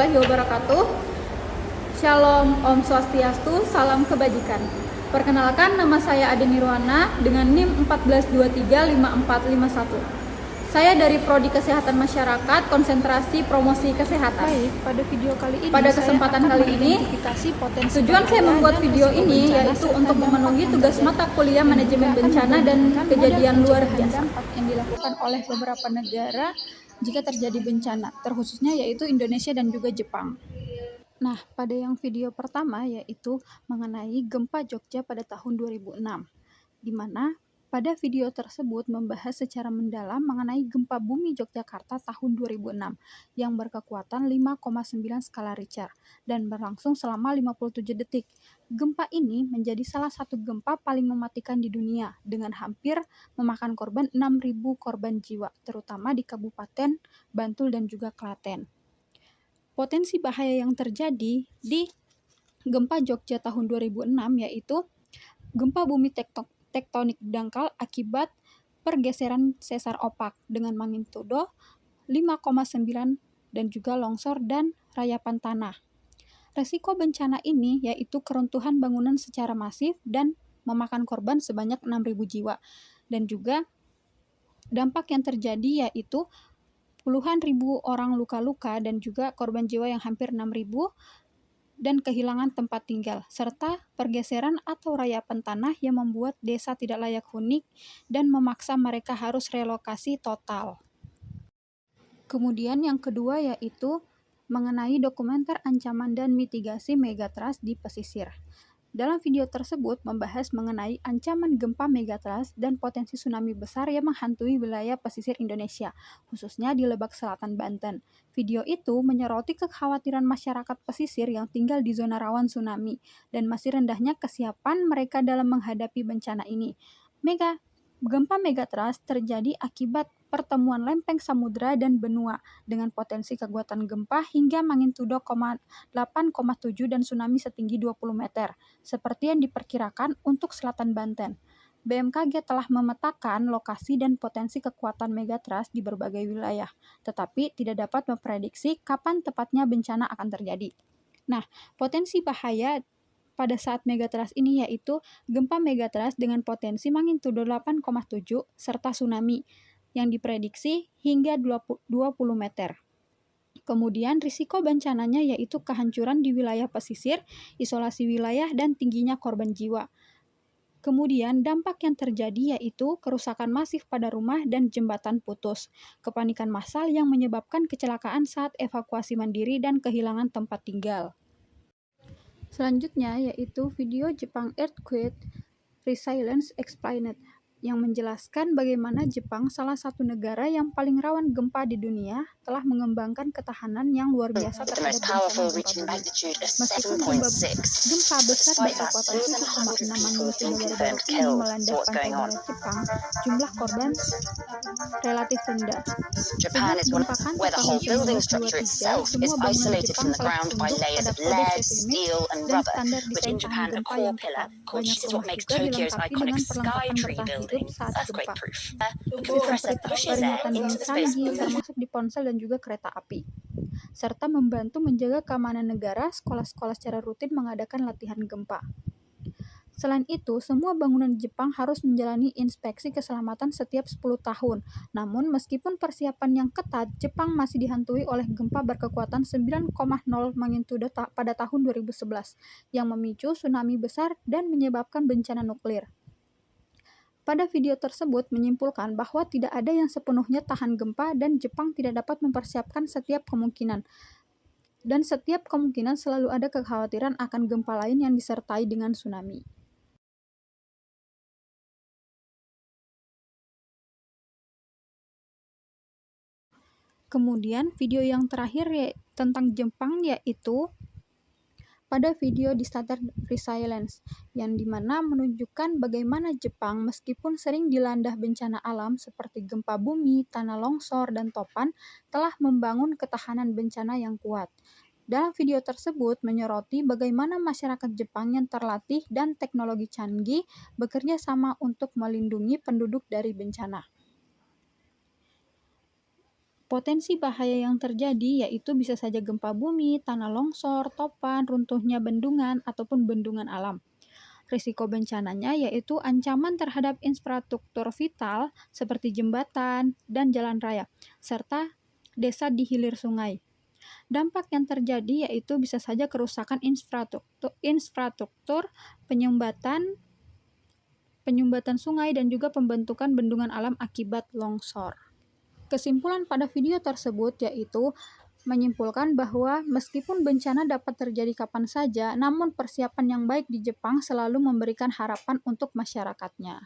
warahmatullahi wabarakatuh. Shalom, Om Swastiastu, salam kebajikan. Perkenalkan, nama saya Ade Nirwana dengan NIM 14235451. Saya dari Prodi Kesehatan Masyarakat, konsentrasi promosi kesehatan. Baik, pada video kali ini Pada kesempatan kali ini, tujuan saya membuat video ini yaitu untuk memenuhi tugas mata kuliah manajemen bencana dan kejadian luar biasa yang dilakukan oleh beberapa negara jika terjadi bencana, terkhususnya yaitu Indonesia dan juga Jepang. Nah, pada yang video pertama yaitu mengenai gempa Jogja pada tahun 2006, di mana pada video tersebut membahas secara mendalam mengenai gempa bumi Yogyakarta tahun 2006 yang berkekuatan 5,9 skala Richter dan berlangsung selama 57 detik. Gempa ini menjadi salah satu gempa paling mematikan di dunia dengan hampir memakan korban 6.000 korban jiwa, terutama di Kabupaten Bantul dan juga Klaten. Potensi bahaya yang terjadi di gempa Jogja tahun 2006 yaitu gempa bumi tektonik dangkal akibat pergeseran sesar opak dengan magnitudo 5,9 dan juga longsor dan rayapan tanah. Resiko bencana ini yaitu keruntuhan bangunan secara masif dan memakan korban sebanyak 6.000 jiwa. Dan juga dampak yang terjadi yaitu puluhan ribu orang luka-luka dan juga korban jiwa yang hampir 6.000 dan kehilangan tempat tinggal, serta pergeseran atau rayapan tanah yang membuat desa tidak layak huni dan memaksa mereka harus relokasi total. Kemudian yang kedua yaitu mengenai dokumenter ancaman dan mitigasi megatrust di pesisir. Dalam video tersebut membahas mengenai ancaman gempa megatrust dan potensi tsunami besar yang menghantui wilayah pesisir Indonesia, khususnya di Lebak Selatan, Banten. Video itu menyoroti kekhawatiran masyarakat pesisir yang tinggal di zona rawan tsunami dan masih rendahnya kesiapan mereka dalam menghadapi bencana ini. Gempa megatrust terjadi akibat pertemuan lempeng samudra dan benua dengan potensi kekuatan gempa hingga magnitudo 8,7 dan tsunami setinggi 20 meter, seperti yang diperkirakan untuk selatan Banten. BMKG telah memetakan lokasi dan potensi kekuatan megatrust di berbagai wilayah, tetapi tidak dapat memprediksi kapan tepatnya bencana akan terjadi. Nah, potensi bahaya pada saat megatrust ini yaitu gempa megatrust dengan potensi magnitudo 8,7 serta tsunami yang diprediksi hingga 20 meter. Kemudian risiko bencananya yaitu kehancuran di wilayah pesisir, isolasi wilayah, dan tingginya korban jiwa. Kemudian dampak yang terjadi yaitu kerusakan masif pada rumah dan jembatan putus, kepanikan massal yang menyebabkan kecelakaan saat evakuasi mandiri dan kehilangan tempat tinggal. Selanjutnya yaitu video Jepang Earthquake Resilience Explained yang menjelaskan bagaimana Jepang, salah satu negara yang paling rawan gempa di dunia, telah mengembangkan ketahanan yang luar biasa terhadap bencana gempa bumi. Meskipun gempa besar berkekuatan 7,6 magnitudo baru-baru ini melanda pantai barat Jepang, jumlah korban relatif rendah. Sejak gempa Kanto tahun 1923, semua bangunan Jepang telah tunduk pada kode seismik dan standar desain tahan gempa yang ketat. Banyak rumah juga dilengkapi dengan perlengkapan bertahan hidup saat gempa. Sistem peringatan dini canggih termasuk di ponsel dan juga kereta api, serta membantu menjaga keamanan negara. Sekolah-sekolah secara rutin mengadakan latihan gempa. Selain itu, semua bangunan Jepang harus menjalani inspeksi keselamatan setiap 10 tahun. Namun, meskipun persiapan yang ketat, Jepang masih dihantui oleh gempa berkekuatan 9,0 magnitudo pada tahun 2011 yang memicu tsunami besar dan menyebabkan bencana nuklir. Pada video tersebut menyimpulkan bahwa tidak ada yang sepenuhnya tahan gempa dan Jepang tidak dapat mempersiapkan setiap kemungkinan. Dan setiap kemungkinan selalu ada kekhawatiran akan gempa lain yang disertai dengan tsunami. Kemudian video yang terakhir tentang Jepang yaitu pada video Disaster Resilience, yang dimana menunjukkan bagaimana Jepang meskipun sering dilanda bencana alam seperti gempa bumi, tanah longsor, dan topan, telah membangun ketahanan bencana yang kuat. Dalam video tersebut menyoroti bagaimana masyarakat Jepang yang terlatih dan teknologi canggih bekerja sama untuk melindungi penduduk dari bencana. Potensi bahaya yang terjadi yaitu bisa saja gempa bumi, tanah longsor, topan, runtuhnya bendungan, ataupun bendungan alam. Risiko bencananya yaitu ancaman terhadap infrastruktur vital seperti jembatan dan jalan raya, serta desa di hilir sungai. Dampak yang terjadi yaitu bisa saja kerusakan infrastruktur, penyumbatan sungai, dan juga pembentukan bendungan alam akibat longsor. Kesimpulan pada video tersebut yaitu menyimpulkan bahwa meskipun bencana dapat terjadi kapan saja, namun persiapan yang baik di Jepang selalu memberikan harapan untuk masyarakatnya.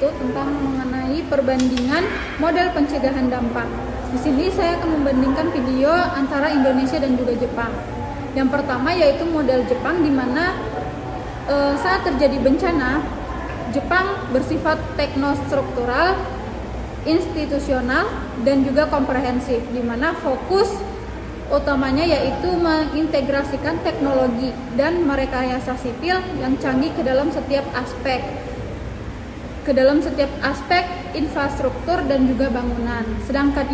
Itu tentang mengenai perbandingan model pencegahan dampak. Di sini saya akan membandingkan video antara Indonesia dan juga Jepang. Yang pertama yaitu model Jepang, di mana saat terjadi bencana, Jepang bersifat teknostruktural, institusional, dan juga komprehensif, di mana fokus utamanya yaitu mengintegrasikan teknologi dan merekayasa sipil yang canggih ke dalam setiap aspek infrastruktur dan juga bangunan. Sedangkan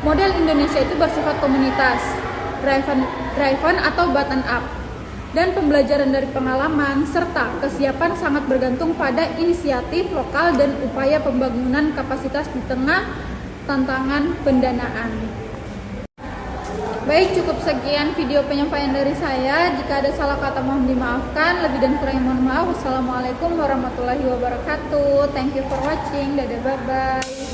model Indonesia itu bersifat komunitas, driven atau bottom up, dan pembelajaran dari pengalaman serta kesiapan sangat bergantung pada inisiatif lokal dan upaya pembangunan kapasitas di tengah tantangan pendanaan. Baik, cukup sekian video penyampaian dari saya. Jika ada salah kata mohon dimaafkan, lebih dan kurang mohon maaf. Wassalamualaikum warahmatullahi wabarakatuh. Thank you for watching. Dadah, bye-bye.